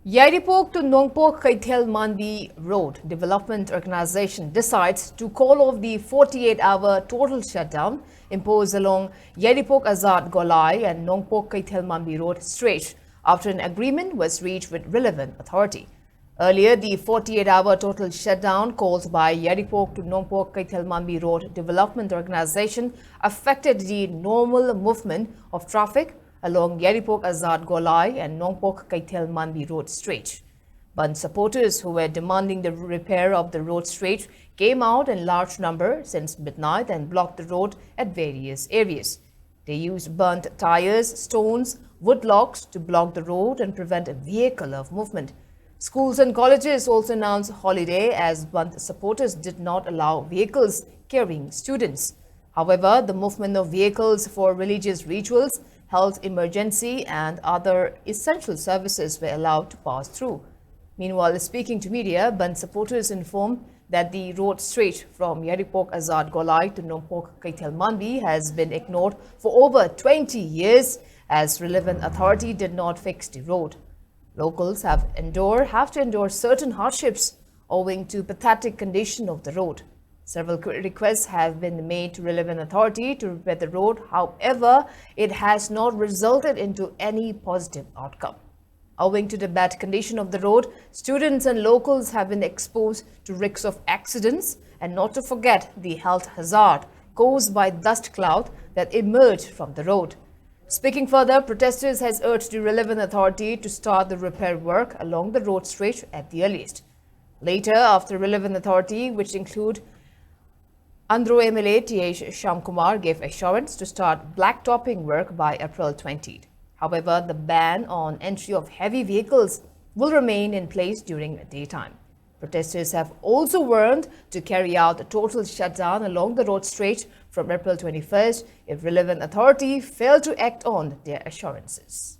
Yairipok to Nongpok Kaithel Mandi Road Development Organization decides to call off the 48-hour total shutdown imposed along Yairipok Azad Golai and Nongpok Kaithel Mandi Road stretch after an agreement was reached with relevant authority. Earlier, the 48-hour total shutdown called by Yairipok to Nongpok Kaithel Mandi Road Development Organization affected the normal movement of traffic along Yairipok Azad Golai and Nongpok Kaithel Mandi Road stretch. Bandh supporters who were demanding the repair of the road stretch came out in large number since midnight and blocked the road at various areas. They used burnt tires, stones, wood logs to block the road and prevent vehicular movement. Schools and colleges also announced holiday as Bandh supporters did not allow vehicles carrying students. However, the movement of vehicles for religious rituals, health emergency and other essential services were allowed to pass through. Meanwhile, speaking to media, Bandh supporters informed that the road stretch from Yairipok Azad Golai to Nongpok Kaithel Mandi has been ignored for over 20 years as relevant authority did not fix the road. Locals have to endure certain hardships owing to pathetic condition of the road. Several requests have been made to relevant authority to repair the road. However, it has not resulted into any positive outcome. Owing to the bad condition of the road, students and locals have been exposed to risks of accidents and not to forget the health hazard caused by dust cloud that emerged from the road. Speaking further, protesters has urged the relevant authority to start the repair work along the road stretch at the earliest. Later, after relevant authority, which include Andhra MLA T.H. Shyamkumar gave assurance to start blacktopping work by April 20th. However, the ban on entry of heavy vehicles will remain in place during daytime. Protesters have also warned to carry out a total shutdown along the road stretch from April 21st if relevant authority fail to act on their assurances.